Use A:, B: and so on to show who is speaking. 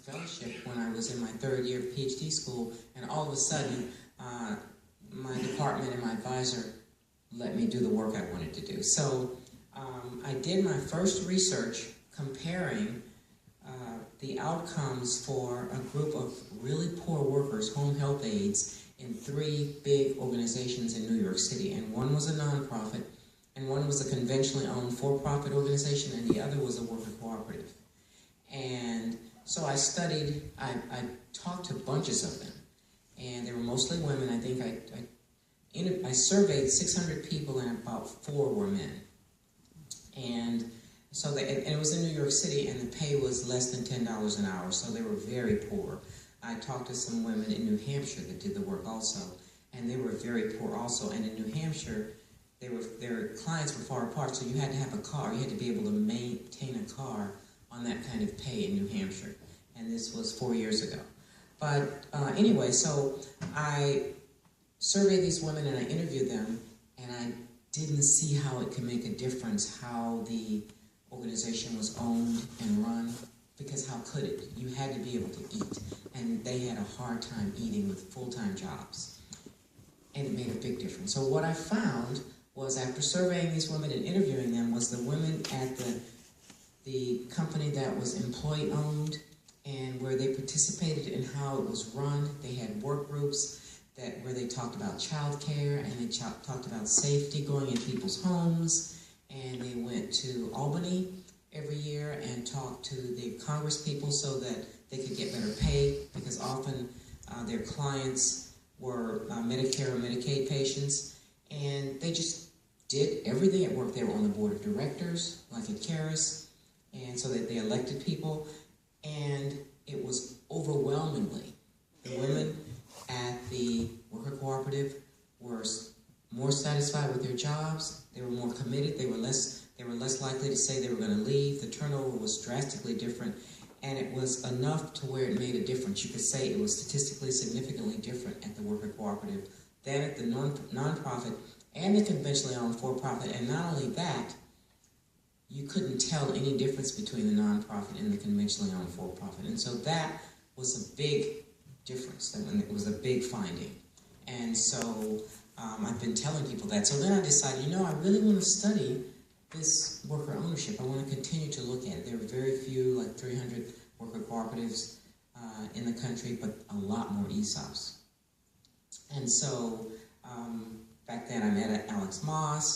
A: fellowship when I was in my third year of PhD school, and all of a sudden, my department and my advisor let me do the work I wanted to do. So I did my first research comparing the outcomes for a group of really poor workers, home health aides, in 3 big organizations in New York City. And one was a nonprofit, and one was a conventionally owned for-profit organization, and the other was a worker cooperative. And so I studied, I talked to bunches of them, and they were mostly women. I think I surveyed 600 people, and about 4 were men. And so and it was in New York City, and the pay was less than $10 an hour, so they were very poor. I talked to some women in New Hampshire that did the work also, and they were very poor also. And in New Hampshire, their clients were far apart, so you had to have a car. You had to be able to maintain a car on that kind of pay in New Hampshire. And this was 4 years ago. But anyway, so I surveyed these women and I interviewed them, and I didn't see how it could make a difference how the organization was owned and run, because how could it? You had to be able to eat, and they had a hard time eating with full-time jobs, and it made a big difference. So what I found was, after surveying these women and interviewing them, was the women at the company that was employee-owned, and where they participated in how it was run. They had work groups where they talked about child care, and they talked about safety going in people's homes, and they went to Albany every year and talked to the Congress people so that they could get better pay, because often their clients were Medicare or Medicaid patients, and they just did everything at work. They were on the board of directors, like at CARES, and so that they elected people, and it was overwhelmingly the women at the worker cooperative were more satisfied with their jobs. They were more committed. They were less likely to say they were going to leave. The turnover was drastically different, and it was enough to where it made a difference. You could say it was statistically significantly different at the worker cooperative than at the nonprofit and the conventionally owned for-profit. And not only that, you couldn't tell any difference between the nonprofit and the conventionally owned for-profit. And so that was a big difference. It was a big finding. And so I've been telling people that. So then I decided, I really want to study this worker ownership. I want to continue to look at it. There are very few, like 300 worker cooperatives in the country, but a lot more ESOPs. And so back then I met Alex Moss,